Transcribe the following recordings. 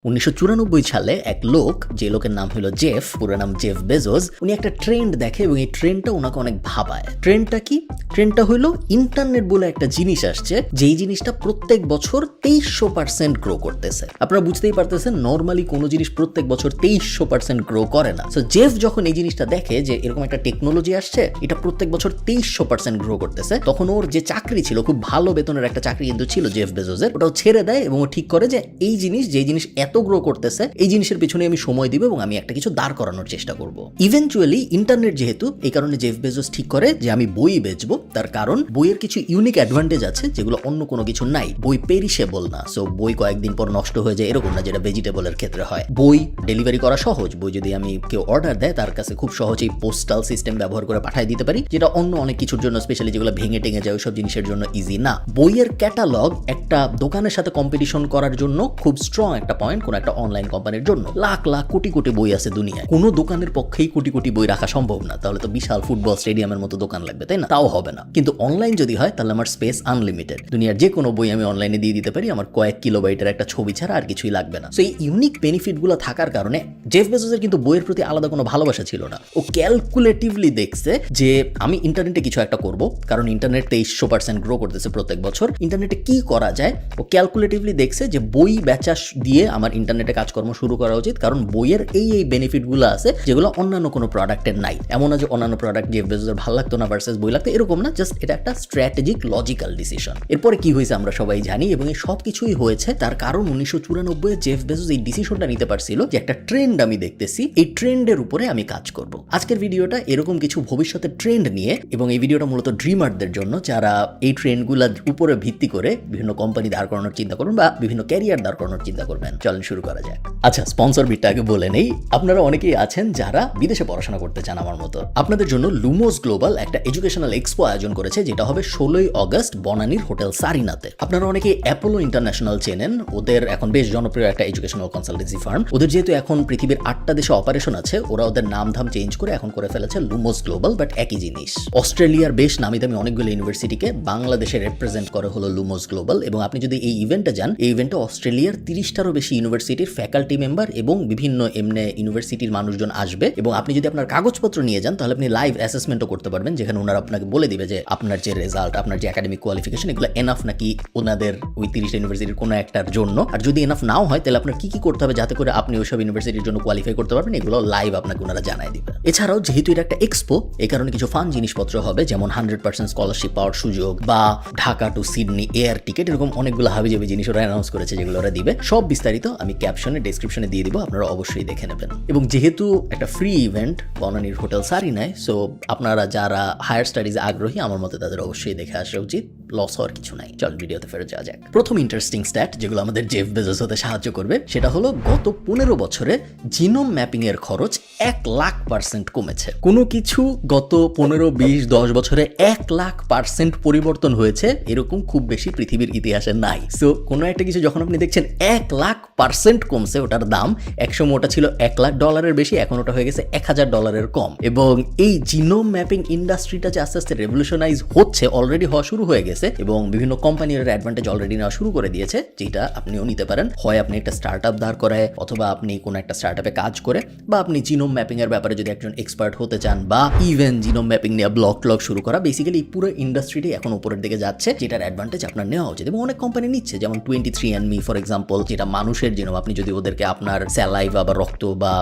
1994 সালে এক লোক, যে লোকের নাম হলো জেফ, পুরো নাম জেফ বেজোস, উনি একটা ট্রেন্ড দেখে এবং এই ট্রেন্ডটা ওনাকে অনেক ভাবায়। ট্রেন্ডটা কি? ট্রেন্ডটা হলো ইন্টারনেট বলে একটা জিনিস আসছে, যেই জিনিসটা প্রত্যেক বছর 2300% গ্রো করতেছে। আপনারা বুঝতেই পারতেছেন, নর্মালি কোনো জিনিস প্রত্যেক বছর 2300% গ্রো করে না। সো জেফ যখন এই জিনিসটা দেখে যে এরকম একটা টেকনোলজি আসছে, এটা প্রত্যেক বছর 2300% গ্রো করতেছে, তখন ওর যে চাকরি ছিল, খুব ভালো বেতনের একটা চাকরি কিন্তু ছিল জেফ বেজোসের, ওটাও ছেড়ে দেয় এবং ও ঠিক করে যে এই জিনিস, যে জিনিস এত গ্রো করতেছে, এই জিনিসের পিছনে আমি সময় দিব এবং আমি একটা কিছু দাঁড় করানোর চেষ্টা করব। ইভেনচুয়ালি ইন্টারনেট যেহেতু, এই কারণে জেফ বেজোস ঠিক করে যে আমি বই বেচবো। তার কারণ বইয়ের কিছু ইউনিক অ্যাডভান্টেজ আছে যেগুলো অন্য কোনো কিছু নাই। বই পেরিশেবল না, সো বই কয়েকদিন পর নষ্ট হয়ে যায় এরকম না, যেটা ভেজিটেবলের ক্ষেত্রে হয়। বই ডেলিভারি করা সহজ, বই যদি আমি কেউ অর্ডার দেয় তার কাছে খুব সহজেই পোস্টাল সিস্টেম ব্যবহার করে পাঠিয়ে দিতে পারি, যেটা অন্য অনেক কিছুর জন্য, স্পেশালি যেগুলো ভেঙে টেঙে যায় ওইসব জিনিসের জন্য ইজি না। বইয়ের ক্যাটালগ একটা দোকানের সাথে কম্পিটিশন করার জন্য খুব স্ট্রং একটা পয়েন্ট কোন একটা অনলাইন কোম্পানির জন্য। লাখ লাখ কোটি কোটি বই আছে দুনিয়ায়, কোনো দোকানের পক্ষেই কোটি কোটি বই রাখা সম্ভব না, তাহলে তো বিশাল ফুটবল স্টেডিয়ামের মতো দোকান লাগবে, তাই না? তাও হবে না। কিন্তু অনলাইন যদি হয় তাহলে আমার স্পেস আনলিমিটেড, দুনিয়ার যে কোনো বই আমি অনলাইনে দিয়ে দিতে পারি, আমার কয়েক কিলোবাইটের একটা ছবি ছাড়া আর কিছুই লাগবে না। সো এই ইউনিক বেনিফিট গুলো থাকার কারণে জেফ বেজোসের কিন্তু বইয়ের প্রতি আলাদা কোনো ভালোবাসা ছিল না। ও ক্যালকুলেটিভলি দেখছে যে আমি ইন্টারনেটে কিছু একটা করব, কারণ ইন্টারনেট 2300% গ্রো করতেছে প্রত্যেক বছর। ইন্টারনেটে কি করা যায়, ও ক্যালকুলেটিভলি দেখছে যে বই বেচা দিয়ে আমার ইন্টারনেটে কাজকর্ম শুরু করা উচিত, কারণ বইয়ের এই বেনিফিটগুলো আছে যেগুলো অন্যান্য কোনো প্রোডাক্টের নাই। এমন না যে অন্যান্য প্রোডাক্ট জেফ বেজোসের ভালো লাগতো না ভার্সেস বই লাগতো, এরকম না, জাস্ট এটা একটা স্ট্র্যাটেজিক লজিক্যাল ডিসিশন। এরপরে কি হয়েছে আমরা সবাই জানি, এবং এই সব কিছুই হয়েছে তার কারণ 1994 জেফ বেজোস এই ডিসিশনটা নিতে পারছিল যে একটা ট্রেন্ড আমি দেখতেছি, এই ট্রেন্ডের উপরে আমি কাজ করব। আজকের ভিডিওটা এরকম কিছু ভবিষ্যতের ট্রেন্ড নিয়ে, এবং এই ভিডিওটা মূলত ড্রিমারদের জন্য যারা এই ট্রেন্ডগুলোর উপরে ভিত্তি করে বিভিন্ন কোম্পানি দাঁড় করানোর চিন্তা করবেন বা বিভিন্ন ক্যারিয়ার দাঁড় করানোর চিন্তা করবেন। চলেন শুরু করা যাক। আচ্ছা, স্পন্সর বিটটা আগে বলে নেই। আপনারা অনেকেই আছেন যারা বিদেশে পড়াশোনা করতে চান আমার মতো। আপনাদের জন্য লুমোস গ্লোবাল একটা এডুকেশনাল এক্সপো আয়োজন করেছে, যেটা হবে 16 আগস্ট বনানীর হোটেল সারিনাতে। আপনারা অনেকেই অ্যাপোলো ইন্টারন্যাশনাল চেনেন, ওদের এখন বেশ জনপ্রিয় একটা এডুকেশনাল কনসালটেন্সি ফার্ম। ওদের যেহেতু এখন পৃথিবীর 8টা দেশে অপারেশন আছে, ওরা ওদের নাম ধাম চেঞ্জ করে এখন করে ফেলেছে লুমোস গ্লোবাল, বাট একই জিনিস। অস্ট্রেলিয়ার বেশ নামি দামি অনেকগুলো ইউনিভার্সিটিকে বাংলাদেশে রিপ্রেজেন্ট করে হলো লুমোস গ্লোবাল। এবং আপনি যদি এই ইভেন্টে যান, এই ইভেন্টে অস্ট্রেলিয়ার 30টারও বেশি ইউনিভার্সিটির ফ্যাকাল্টি মেম্বার এবং বিভিন্ন এমনি ইউনিভার্সিটির মানুষজন আসবে। এবং আপনি যদি আপনার কাগজপত্র নিয়ে যান, তাহলে আপনি লাইভ অ্যাসেসমেন্টও করতে পারবেন, যেখানে ওনারা আপনাকে বলে দিবে যে আপনার যে রেজাল্ট, আপনার যে একাডেমিক কোয়ালিফিকেশন, এগুলো এনাফ নাকি ওনাদের ওই 30টা ইউনিভার্সিটির কোনো একটার জন্য। আর যদি এনাফ নাও হয়, তাহলে আপনার কি করতে হবে যাতে করে আপনি ওইসব ইউনিভার্সিটির জন্য কোয়ালিফাই করতে পারবেন, এগুলো লাইভ আপনাকে ওনারা জানাই দিবে। এছাড়াও যেহেতু এটা একটা এক্সপো, এই কারণে কিছু ফান জিনিসপত্র হবে, যেমন 100% স্কলারশিপ পাওয়ার সুযোগ, বা Dhaka to Sydney air ticket, এরকম অনেকগুলো হাবিজাবি জিনিস ওরা অ্যানাউন্স করেছে, যেগুলো ওরা দিবে। সব বিস্তারিত আমি ক্যাপশনে, ডেসক্রিপশনে দিয়ে দিব, আপনারা অবশ্যই দেখে নেবেন। এবং যেহেতু একটা ফ্রি ইভেন্ট বনানীর হোটেল সারিনায়, সো আপনারা যারা হায়ার স্টাডিজে আগ্রহী, আমার মতে তাদের অবশ্যই দেখে আসা উচিত, লস হওয়ার কিছু নাই। চল ভিডিওতে ফেরত যাওয়া যাক। প্রথম ইন্টারেস্টিং স্ট্যাট যেগুলো আমাদের জেফ বেজোস হতে সাহায্য করবে, সেটা হলো গত 15 বছরে জিনোম ম্যাপিং এর খরচ 1,00,000% কমেছে। কোনো কিছু গত 15, 20, 10 বছরে 1,00,000% পরিবর্তন হয়েছে, এরকম খুব বেশি পৃথিবীর ইতিহাসে নাই। সো কোনো একটা কিছু যখন আপনি দেখছেন 1,00,000% কমছে, ওটার দাম একসময় ওটা ছিল $1,00,000 বেশি, এখন ওটা হয়ে গেছে $1,000 কম। এবং এই জিনোম ম্যাপিং ইন্ডাস্ট্রিটা যে আস্তে আস্তে রেভলিউশনাইজ হচ্ছে, অলরেডি হওয়া শুরু হয়ে গেছে, এবং বিভিন্ন কোম্পানির অ্যাডভান্টেজ অলরেডি নেওয়া শুরু করে দিয়েছে, যেটা আপনিও নিতে পারেন। হয় আপনি একটা স্টার্টআপ দাঁড় করায়, অথবা আপনি কোনো একটা স্টার্টআপে কাজ করে, বা আপনি জিনোম ম্যাপিং এর ব্যাপারে যদি একজন এক্সপার্ট হতে চান, বা ইভেন জিনোম ম্যাপিং নিয়ে ব্লগ শুরু করা। বেসিক্যালি পুরো ইন্ডাস্ট্রিটি এখন উপরের দিকে যাচ্ছে, যেটার অ্যাডভান্টেজ আপনার নেওয়া উচিত, এবং অনেক কোম্পানি নিচ্ছে, যেমন 23andMe ফর এক্সাম্পল, যেটা মানুষের জিনোম। আপনি যদি ওদেরকে আপনার স্যালাইভা বা রক্ত বা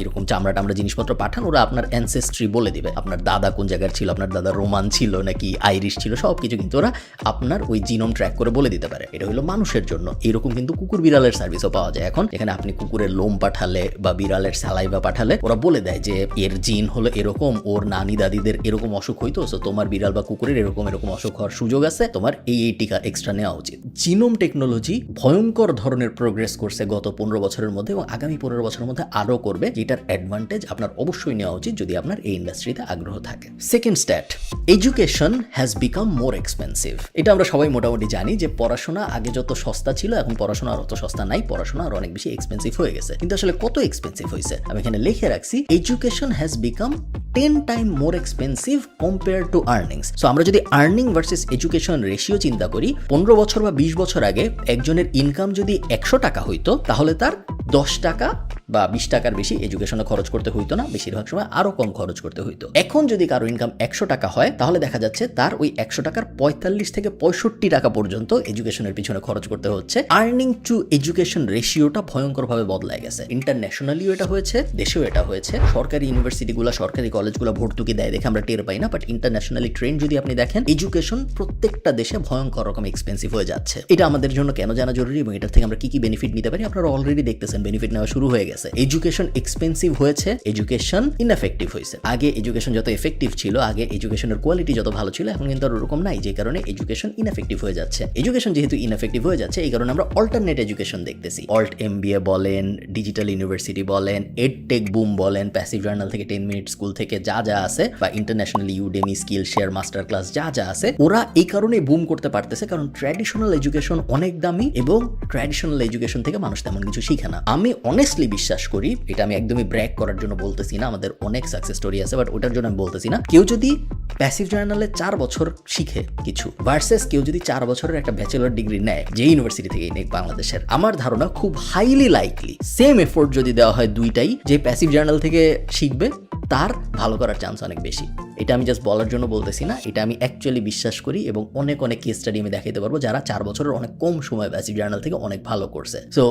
এরকম চামড়া টামড়া জিনিসপত্র পাঠান, ওরা আপনার অ্যানসেস্ট্রি বলে দিবে, আপনার দাদা কোন জায়গার ছিল, আপনার দাদা রোমান ছিল নাকি আইরিশ ছিল, সবকিছু কিন্তু ওরা আপনার ওই জিনোম ট্র্যাক করে বলে দিতে পারে। এটা হলো মানুষের জন্য। এরকম কিন্তু কুকুর বিড়ালের সার্ভিসও পাওয়া যায় এখন, এখানে আপনি কুকুরের লোম পাঠালে বা বিড়ালের স্যালাইভা পাঠালে, ওরা বলে দেয় যে এর জিন হলো এরকম, ওর নানি দাদিদের এরকম অসুখ হইতো, সো তোমার বিড়াল বা কুকুরের এরকম অসুখ হওয়ার সুযোগ আছে, তোমার এই টিকা এক্সট্রা নেওয়া উচিত। জিনোম টেকনোলজি ভয়ঙ্কর ধরনের প্রোগ্রেস করছে গত 15 বছরের মধ্যে, এবং আগামী 15 বছরের মধ্যে আরো করবে, যেটার অ্যাডভান্টেজ আপনার অবশ্যই নেওয়া উচিত যদি আপনার এই ইন্ডাস্ট্রিতে আগ্রহ থাকে। Second stat, education has become more expensive. এটা আমরা সবাই মোটামুটি জানি যে পড়াশোনা আগে যত সস্তা ছিল, এখন পড়াশোনা আর অত সস্তা নাই, পড়াশোনা আর অনেক বেশি এক্সপেন্সিভ হয়ে গেছে। কিন্তু আসলে কত এক্সপেন্সিভ হয়েছে আমি এখানে লিখে রাখছি education has become 10 time more expensive compare to earnings. So আমরা যদি আর্নিং ভার্সেস এডুকেশন রেশিও চিন্তা করি, 15 বছর বা 20 বছর আগে একজনের ইনকাম যদি 100 টাকা হইতো, তাহলে তার 10 টাকা বা 20 টাকার বেশি এডুকেশনে খরচ করতে হইতো না, বেশিরভাগ সময় আরো কম খরচ করতে হইতো। এখন যদি কারো ইনকাম 100 টাকা হয়, তাহলে দেখা যাচ্ছে তার ওই 100 টাকার 45 থেকে 65 টাকা পর্যন্ত এডুকেশনের পিছনে খরচ করতে হচ্ছে। আর্নিং টু এডুকেশন রেশিওটা ভয়ঙ্করভাবে বদলায় গেছে। ইন্টারন্যাশনালিও এটা হয়েছে, দেশেও এটা হয়েছে। সরকারি ইউনিভার্সিটিগুলো, সরকারি কলেজগুলো ভর্তুকি দেয় দেখে আমরা টের পাই না, বাট ইন্টারন্যাশনালি ট্রেন্ড যদি আপনি দেখেন, এডুকেশন প্রত্যেকটা দেশে ভয়ঙ্কর রকম এক্সপেন্সিভ হয়ে যাচ্ছে। এটা আমাদের জন্য কেন জানা জরুরি এবং এটার থেকে আমরা কি কি বেনিফিট নিতে পারি আপনারা অলরেডি দেখতেছেন, বেনিফিট নেওয়া শুরু হয়ে গেছে। এডুকেশন এক্সপেন্সিভ হয়েছে, এডুকেশন ইনএফেক্টিভ হয়েছে। আগে এডুকেশন যত এফেক্টিভ ছিল, আগে এডুকেশনের কোয়ালিটি যত ভালো ছিল, এখন কিন্তু আর ওরকম নাই, যে কারণে এডুকেশন ইনএফেক্টিভ হয়ে যাচ্ছে। এডুকেশন যেহেতু ইনএফেক্টিভ হয়ে যাচ্ছে, এই কারণে আমরা অল্টারনেট এডুকেশন দেখতেছি। অল্ট এমবিএ বলেন, ডিজিটাল ইউনিভার্সিটি বলেন, এডটেক বুম বলেন, প্যাসিভ জার্নাল থেকে 10 মিনিট স্কুল থেকে যা যা আছে, বা international Udemy, skill share, master class যা যা আছে, ওরা এই কারণে বুম করতে পারতেছে কারণ ট্র্যাডিশনাল এডুকেশন অনেক দামি এবং ট্র্যাডিশনাল এডুকেশন থেকে মানুষ তেমন কিছু শিখে না। আমি অনেস্টলি বিশ্বাস করি, এটা আমি একদমই ব্র্যাক করার জন্য বলতেছি না, আমাদের অনেক সাকসেস স্টোরি আছে, বাট ওটার জন্য আমি বলতেছি না। কেউ যদি প্যাসিভ জার্নালে 4 বছর শিখে কিছু ভার্সেস কেউ যদি 4 বছরের একটা ব্যাচেলর ডিগ্রি নেয় যে ইউনিভার্সিটি থেকে নেই বাংলাদেশের, আমার ধারণা খুব হাইলি লাইকলি সেম এফোর্ট যদি দেওয়া হয় দুইটাই, যে প্যাসিভ জার্নাল থেকে শিখবে তার ভালো করার চান্স অনেক বেশি। এটা আমি জাস্ট বলার জন্য বলতেছি না, এটা আমি অ্যাকচুয়ালি বিশ্বাস করি এবং অনেক কেস স্টাডি আমি দেখাইতে পারবো যারা 4 বছরের অনেক কম সময় প্যাসিভ জার্নাল থেকে অনেক ভালো করছে। সো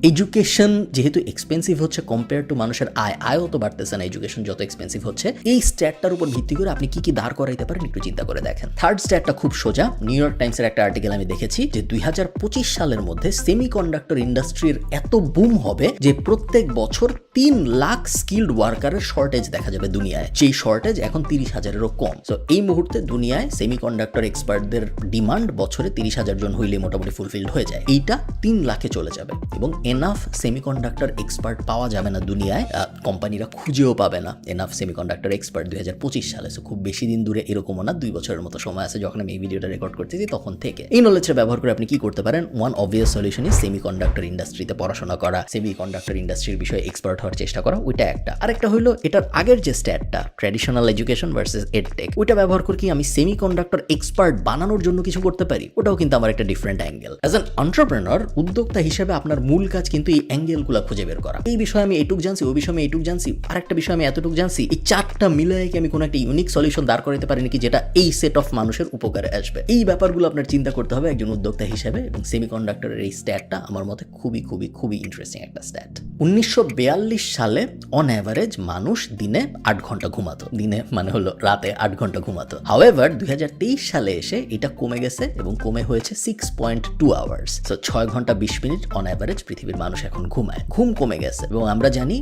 এডুকেশন যেহেতু এক্সপেন্সিভ হচ্ছে কম্পেয়ার টু মানুষের আয়ও তো বাড়তেছে না, এডুকেশন যত এক্সপেন্সিভ হচ্ছে, এই স্ট্যাটটার উপর ভিত্তি করে আপনি কি কি দাঁড় করাইতে পারেন একটু চিন্তা করে দেখেন। থার্ড স্ট্যাটটা খুব সোজা। নিউ ইয়র্ক টাইমসের একটা আর্টিকেল আমি দেখেছি যে 2025 সালের মধ্যে সেমিকন্ডাক্টর ইন্ডাস্ট্রির এত বুম হবে যে প্রত্যেক বছর 3 লাখ স্কিলড ওয়ার্কারের শর্টেজ দেখা যাবে দুনিয়ায়, যেই শর্টেজ এখন 30,000-এরও কম। সো এই মুহূর্তে দুনিয়ায় সেমিকন্ডাক্টর এক্সপার্টদের ডিমান্ড বছরে 30,000 জন হইলে মোটামুটি ফুলফিলড হয়ে যায়। এইটা 3 লাখে চলে যাবে এবং এনাফ সেমিকন্ডাক্টর এক্সপার্ট পাওয়া যাবে না দুনিয়ায়, কোম্পানিরা খুঁজেও পাবে না এনাফ সেমিকন্ডাক্টর এক্সপার্ট 2025 সালে। সো খুব বেশি দিন দূরে এরকমও না, 2 বছরের মতো সময় আছে যখন আমি এই ভিডিওটা রেকর্ড করতেছি তখন থেকে। এই নলেজটা ব্যবহার করে আপনি কি করতে পারেন? One obvious solution is semiconductor ইন্ডাস্ট্রিতে পড়াশোনা করা, সেমিকন্ডাক্টর ইন্ডাস্ট্রির বিষয়ে এক্সপার্ট হওয়ার চেষ্টা করা, ওইটা একটা। আরেকটা হলো এটার আগের যে স্ট্যাটটা, ট্র্যাডিশনাল এডুকেশন ভার্সেস এডটেক, ওইটা ব্যবহার করে কি আমি সেমিকন্ডাক্টর এক্সপার্ট বানানোর জন্য কিছু করতে পারি? ওটাও কিন্তু আমার একটা different angle. As an entrepreneur, উদ্যোক্তা হিসেবে আপনার মূল কাজ কিন্তু এই অ্যাঙ্গেলগুলো খুঁজে বের করা। এই বিষয়ে আমি এইটুক জানছি, ওই বিষয়ে আমি এইটুক জানছি, আরেকটা বিষয় আমি এতটুকু জানছি, এই 4টা মিলিয়ে কি আমি কোনো একটা ইউনিক সলিউশন দাঁড় করাতে পারি নাকি যেটা এই সেট অফ মানুষের উপকারে আসবে? এই ব্যাপারগুলো আপনার চিন্তা করতে হবে একজন উদ্যোক্তা হিসেবে। এবং সেমিকন্ডাক্টরের এই স্ট্যাটটা আমার মতে খুবই ইন্টারেস্টিং একটা স্ট্যাট। 1942 সালে অন অ্যাভারেজ মানুষ দিনে 8 ঘন্টা ঘুমাতো, দিনে মানে হলো রাতে 8 ঘন্টা ঘুমাতো। হাউএভার 2023 সালে এসে এটা কমে গেছে এবং কমে হয়েছে 6.2 আওয়ার্স। সো 6 ঘন্টা 20 মিনিট অন অ্যাভারেজ পৃথিবীর মানুষ এখন ঘুমায়। ঘুম কমে গেছে এবং আমরা জানি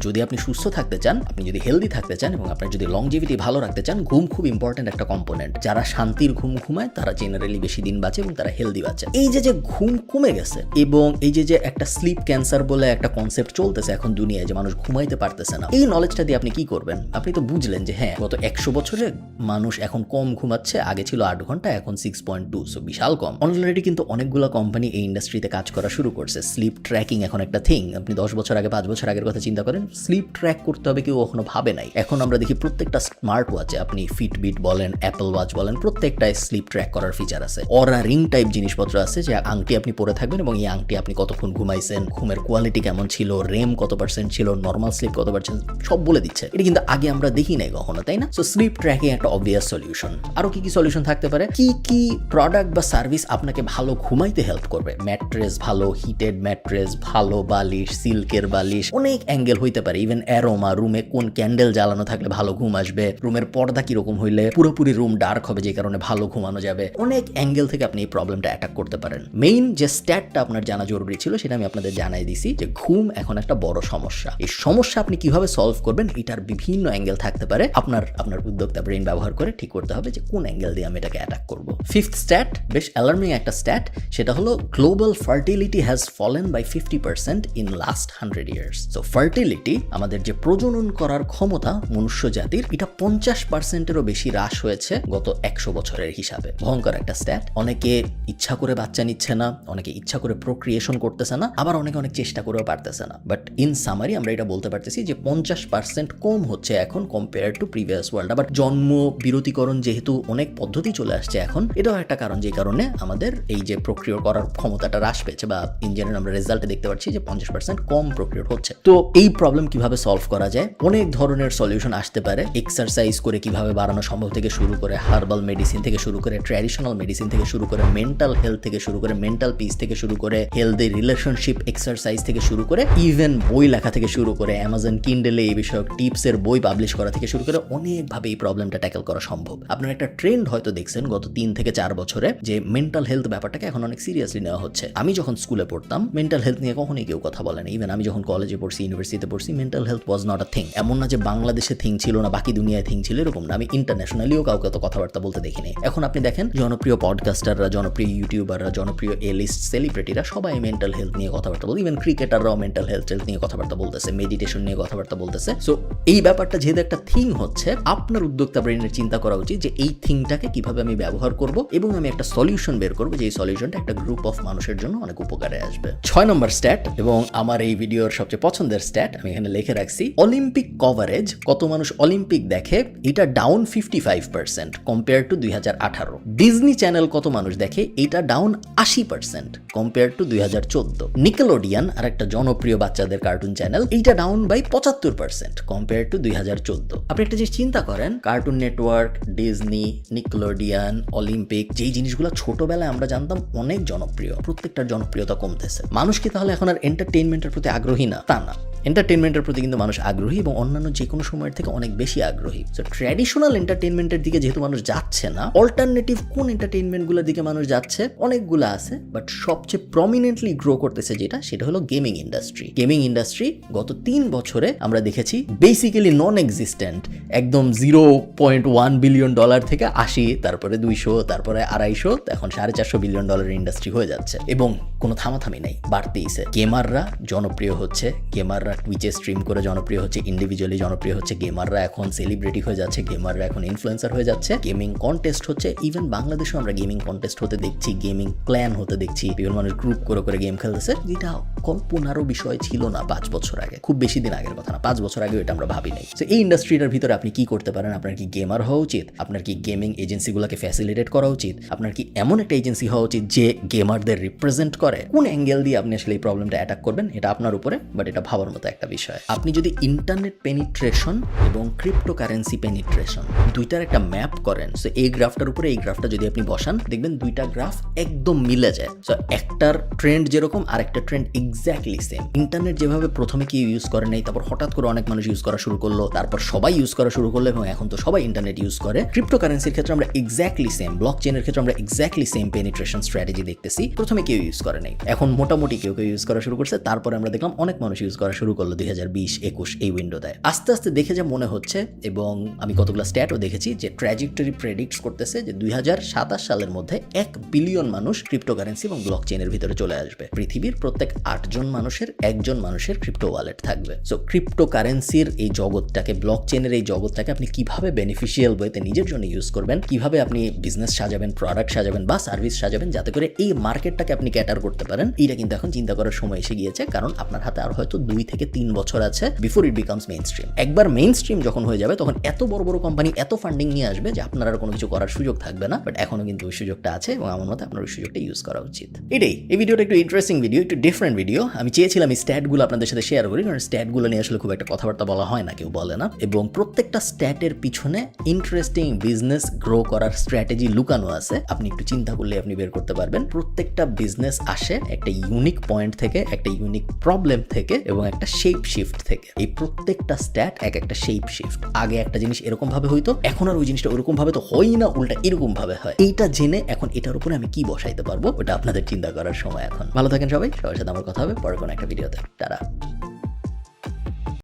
যদি আপনি সুস্থ থাকতে চান, আপনি যদি হেলদি থাকতে চান এবং আপনার যদি লংজিভিটি ভালো রাখতে চান, ঘুম খুব ইম্পর্টেন্ট একটা কম্পোনেন্ট। যারা শান্তির ঘুম ঘুমায় তারা জেনারেলি বেশি দিন বাঁচে এবং তারা হেলদি বাঁচে। এই যে ঘুম কমে গেছে এবং এই যে একটা স্লিপ ক্যান্সার বলে একটা কনসেপ্ট চলতেছে এখন দুনিয়ায়, যে মানুষ ঘুমাইতে পারতেছে না, এই নলেজটা দিয়ে আপনি কি করবেন? আপনি তো বুঝলেন যে হ্যাঁ, গত 100 বছরে মানুষ এখন কম ঘুমাচ্ছে, আগে ছিল 8 ঘন্টা, এখন 6.2, সো বিশাল কম। অলরেডি কিন্তু অনেকগুলো কোম্পানি এই ইন্ডাস্ট্রিতে কাজ করা শুরু করছে। স্লিপ ট্র্যাকিং এখন একটা থিং। আপনি 10 বছর আগে, 5 বছর আগের কথা চিন্তা করেন, স্লিপ ট্র্যাক করতে হবে কেউ কখনো ভাবে নাই। এখন আমরা দেখি প্রত্যেকটা স্মার্ট ওয়াচে, আপনি ফিটবিট বলেন, অ্যাপল ওয়াচ বলেন, প্রত্যেকটায় স্লিপ ট্র্যাক করার ফিচার আছে। অরা রিং টাইপ জিনিসপত্র আছে যে আংটি আপনি পরে থাকবেন এবং এই আংটি আপনি কতক্ষণ ঘুমাইছেন, ঘুমের কোয়ালিটি কেমন ছিল, রেম কত পার্সেন্ট ছিল, নর্মাল স্লিপ কত পার্সেন্ট, সব বলে দিচ্ছে। এটা কিন্তু আগে আমরা দেখি নাই কখনো, তাই না? সো স্লিপ ট্র্যাকিং একটা অবভিয়াস সলিউশন। আরো কি সলিউশন থাকতে পারে? কি প্রোডাক্ট বা সার্ভিস আপনাকে ভালো ঘুমাইতে হেল্প করবে? ম্যাট্রেস ভালো, হিটেড ম্যাট্রেস ভালো, বালিশ, সিল্কের বালিশ, অনেক অ্যাঙ্গেল হইতে পারে। ইভেন অ্যারোমা, রুমে কোন ক্যান্ডেল জ্বালানো থাকলে ভালো ঘুম আসবে, রুমের পর্দা কিরকম হইলে পুরোপুরি রুম ডার্ক হবে যে কারণে ভালো ঘুমানো যাবে। অনেক অ্যাঙ্গেল থেকে আপনি এই প্রবলেমটা অ্যাটাক করতে পারেন। মেইন যে স্ট্যাটটা আপনার জানা জরুরি ছিল সেটা আমি আপনাদের জানাই দিছি, যে ঘুম এখন একটা বড় সমস্যা। এই সমস্যা আপনি কিভাবে সলভ করবেন এটার বিভিন্ন অ্যাঙ্গেল থাকতে পারে। আপনার উদ্যোক্তা ব্রেইন ব্যবহার করে ঠিক করতে হবে যে কোন অ্যাঙ্গেল দিয়ে আমি এটাকে অ্যাটাক করব। ফিফথ স্ট্যাট বেশ অ্যালার্মিং একটা স্ট্যাট, সেটা হলো global fertility has fallen by 50% in last 100 years। So fertility fertility, আমাদের যে প্রজনন করার ক্ষমতা মনুষ্য জাতির, এটা 50%-এরও বেশি হ্রাস হয়েছে গত 100 বছরের হিসাবে। ভয়ঙ্কর একটা স্ট্যাট। অনেকে ইচ্ছা করে বাচ্চা নিচ্ছে না, অনেকে ইচ্ছা করে প্রক্রিয়েশন করতেছে না, আবার অনেকে অনেক চেষ্টা করেও পারতেছে না। বাট ইন সামারি আমরা এটা বলতে পারতেছি যে 50% কম হচ্ছে এখন কম্পেয়ার টু প্রিভিয়াস ওয়ার্ল্ড। আবার জন্ম বিরতিকরণ যেহেতু অনেক পদ্ধতি চলে আসছে এখন, এটাও একটা কারণ যে কারণে আমাদের এই যে প্রক্রিয়া করার ক্ষমতাটা হ্রাস পেয়েছে, বা ইন জেনারেল আমরা রেজাল্টে দেখতে পাচ্ছি যে 50% কম প্রক্রিয়া হচ্ছে। তো এই প্রবলেম কিভাবে সলভ করা যায়? অনেক ধরনের সলিউশন আসতে পারে। এক্সারসাইজ করে কিভাবে বাড়ানো সম্ভব থেকে শুরু করে, হার্বাল মেডিসিন থেকে শুরু করে, ট্র্যাডিশনাল মেডিসিন থেকে শুরু করে, মেন্টাল হেলথ থেকে শুরু করে, মেন্টাল পিস থেকে শুরু করে, হেলদি রিলেশনশিপ এক্সারসাইজ থেকে শুরু করে, ইভেন বই লেখা থেকে শুরু করে, অ্যামাজন কিন্ডেলে এই বিষয়ক টিপসের বই পাবলিশ করা থেকে শুরু করে অনেকভাবে এই প্রবলেমটা ট্যাকেল করা সম্ভব। আপনার একটা ট্রেন্ড হয়তো দেখছেন গত 3 থেকে 4 বছরে যে মেন্টাল হেলথ ব্যাপারটাকে এখন অনেক সিরিয়াসলি নেওয়া হচ্ছে। আমি যখন স্কুলে পড়তাম মেন্টাল হেলথ নিয়ে কখনোই কেউ কথা বলেনি। ইভেন আমি যখন কলেজে পড়ছি, ইউনিভার্সিটিতে পড়ছি, mental health was not a thing. এমন না যে বাংলাদেশে থিং ছিল না, বাকি দুনিয়ায় থিং ছিল, এরকম না। আমি ইন্টারন্যাশনালিও কাউকে তো কথাবার্তা বলতে দেখিনি। এখন আপনি দেখেন জনপ্রিয় পডকাস্টাররা, জনপ্রিয় ইউটিউবাররা, জনপ্রিয় লিস্ট সেলিব্রিটিরা সবাই মেন্টাল হেলথ নিয়ে কথাবার্তা বলতে, ইভেন ক্রিকেটাররাও মেন্টাল হেলথ নিয়ে কথাবার্তা বলতেছে, মেডিটেশন নিয়ে কথাবার্তা বলতেছে। সো এই ব্যাপারটা যেহেতু একটা থিং হচ্ছে, আপনার উদ্যোক্তা ব্রেনের চিন্তা করা উচিত যে এই থিংটাকে কিভাবে আমি ব্যবহার করব এবং আমি একটা সলিউশন বের করবো, যে এই সলিউশনটা একটা গ্রুপ অফ মানুষের জন্য অনেক উপকারে আসবে। 6 নম্বর স্ট্যাট, এবং আমার এই ভিডিওর সবচেয়ে পছন্দের স্ট্যাট, আমি এখানে লিখে রাখছি, অলিম্পিক কভারেজ, কত মানুষ অলিম্পিক দেখে, এটা down 55% compare to 2018। Disney channel কত মানুষ দেখে, এটা ডাউন 80% কম্পেয়ার টু 2014। নিকেলোডিয়ান, আর একটা জনপ্রিয় বাচ্চাদের কার্টুন চ্যানেল, এইটা ডাউন বাই 75% কম্পেয়ার টু 2014। আপনি একটা জিনিস চিন্তা করেন, কার্টুন নেটওয়ার্ক, ডিজনি, নিকেলোডিয়ান, অলিম্পিক, যেই জিনিসগুলো ছোটবেলায় আমরা জানতাম অনেক জনপ্রিয়, প্রত্যেকটার জনপ্রিয়তা কমতেছে। মানুষ কি তাহলে এখন আর এন্টারটেইনমেন্টের প্রতি আগ্রহী না? তা না। এন্টারটেইনমেন্টের প্রতি কিন্তু মানুষ আগ্রহী, এবং অন্যান্য যে কোনো সময়ের থেকে অনেক বেশি আগ্রহী। সো ট্র্যাডিশনাল এন্টারটেইনমেন্টের দিকে যেহেতু মানুষ যাচ্ছে না, অল্টারনেটিভ কোন এন্টারটেইনমেন্টগুলোর দিকে মানুষ যাচ্ছে? অনেকগুলো আছে, বাট সবচেয়ে প্রমিনেন্টলি গ্রো করতেছে যেটা, সেটা হলো গেমিং ইন্ডাস্ট্রি। গেমিং ইন্ডাস্ট্রি গত 3 বছরে আমরা দেখেছি বেসিক্যালি নন এক্সিস্টেন্ট, একদম $0.1 বিলিয়ন থেকে 80, তারপরে 200, তারপরে 250, এখন $450 বিলিয়ন ইন্ডাস্ট্রি হয়ে যাচ্ছে, এবং কোনো থামাথামি নাই, বাড়তেইছে। গেমাররা জনপ্রিয় হচ্ছে, গেমাররা টুইচে স্ট্রিম করে জনপ্রিয় হচ্ছে, ইন্ডিভিজুয়ালি জনপ্রিয় হচ্ছে, গেমাররা এখন সেলিব্রিটি হয়ে যাচ্ছে, গেমাররা এখন ইনফ্লুয়েন্সার হয়ে যাচ্ছে, গেমিং কন্টেস্ট হচ্ছে। ইভেন বাংলাদেশেও আমরা গেমিং কন্টেস্ট হতে দেখছি, গেমিং ক্ল্যান হতে দেখছি, বিভিন্ন মানুষ গ্রুপ করে গেম খেলতেছে, যেটা কল্পনারও বিষয় ছিল না 5 বছর আগে। খুব বেশি দিন আগের কথা না, 5 বছর আগে এটা আমরা ভাবি নাই। তো এই ইন্ডাস্ট্রিটার ভিতরে আপনি কি করতে পারেন? আপনার কি গেমার হওয়া উচিত? আপনার কি গেমিং এজেন্সিগুলোকে ফ্যাসিলিটেট করা উচিত? আপনার কি এমন একটা এজেন্সি হওয়া উচিত যে গেমারদের রিপ্রেজেন্ট করে? কোন অ্যাঙ্গেল দিয়ে আপনি আসলে এই প্রবলেমটা অ্যাটাক করবেন, এটা আপনার উপরে, বাট এটা ভাবার মতো একটা বিষয়। আপনি যদি ইন্টারনেট পেনিট্রেশন এবং ক্রিপ্টোকারেন্সি পেনিট্রেশন দুইটার একটা ম্যাপ করেন, সো এই গ্রাফটার উপরে এই গ্রাফটা যদি আপনি বসান, দেখবেন দুইটা গ্রাফ একদম মিলে যায়। সো একটার ট্রেন্ড যেরকম, আরেকটা ট্রেন্ড এক্স্যাক্টলি সেম। ইন্টারনেট যেভাবে প্রথমে কি ইউজ করে নাই, তারপর হঠাৎ করে অনেক মানুষ ইউজ করা শুরু করলো, তারপর সবাই ইউজ করা শুরু করলো, এবং এখন তো সবাই ইন্টারনেট ইউজ করে। ক্রিপ্টোকারেন্সির ক্ষেত্রে আমরা এক্স্যাক্টলি সেম, ব্লক চেনের ক্ষেত্রে আমরা এক্স্যাক্টলি সেম পেনিট্রেশন স্ট্র্যাটেজি দেখতেছি। প্রথমে কেউ ইউজ করে নাই, এখন মোটামুটি কেউ ইউজ করা শুরু করছে, তারপরে আমরা দেখলাম অনেক মানুষ ইউজ করা শুরু করলো 2020-21 এই উইন্ডোতে। আস্তে আস্তে দেখে যা মনে হচ্ছে, এবং আমি কতগুলো স্ট্যাটও দেখেছি যে ট্র্যাজেক্টরি প্রেডিক্টস করতেছে যে 2027 সালের মধ্যে 1 বিলিয়ন মানুষ ক্রিপ্টোকারেন্সি এবং ব্লক চেনের ভিতরে চলে আসবে। পৃথিবীর প্রত্যেক 8 জন মানুষের 1 জন মানুষের ক্রিপ্টো ওয়ালেট থাকবে। সো ক্রিপ্টোকারেন্সির এই জগৎটাকে, ব্লক চেনের এই জগৎটাকে আপনি কিভাবে বেনিফিশিয়াল ওয়েতে নিজের জন্য ইউজ করবেন, কিভাবে আপনি বিজনেস সাজাবেন, প্রোডাক্ট সাজাবেন বা সার্ভিস সাজাবেন, যাতে করে এই মার্কেটটাকে আপনি ক্যাটার করতে পারেন, এটা কিন্তু এখন চিন্তা করার সময় এসে গিয়েছে। কারণ আপনার হাতে আর হয়তো 2 থেকে 3 বছর আছে before it becomes main stream. একবার মেইন স্ট্রিম যখন হয়ে যাবে, তখন এত বড় বড় কোম্পানি এত ফান্ডিং নিয়ে আসবে যে আপনার আর কোনো কিছু করার সুযোগ থাকবে না। বাট এখনো কিন্তু ওই সুযোগটা আছে, এবং আমার মতে আপনার ওই সুযোগটা ইউজ করা উচিত। এটাই এই ভিডিওটা একটু ইন্টারেস্টিং ভিডিও, একটু ডিফারেন্ট ভিডিও। আমি চেয়েছিলাম এই স্ট্যাটগুলো আপনাদের সাথে শেয়ার করি, কারণ স্ট্যাটগুলো নিয়ে আসলে খুব একটা কথাবার্তা বলা হয় না, কেউ বলে না, এবং প্রত্যেকটা স্ট্যাটের পিছনে ইন্টারেস্টিং বিজনেস গ্রো করার স্ট্র্যাটেজি লুকানো আছে। আপনি একটু চিন্তা করলে আপনি বের করতে পারবেন। প্রত্যেকটা বিজনেস আসে একটা ইউনিক পয়েন্ট থেকে, একটা ইউনিক প্রবলেম থেকে, এবং একটা শেপ শিফট থেকে। এই প্রত্যেকটা স্ট্যাট একটা শেপ শিফট। আগে একটা জিনিস এরকম ভাবে হইতো, এখন আর ওই জিনিসটা ওরকম ভাবে তো হয় না, উল্টা এরকম ভাবে হয়। এইটা জেনে এখন এটার উপরে আমি কি বসাইতে পারবো, ওটা আপনাদের চিন্তা করার সময় এখন। ভালো থাকেন সবাই, সবার সাথে আমার কথা হবে পরে কোনো একটা ভিডিওতে। টাটা।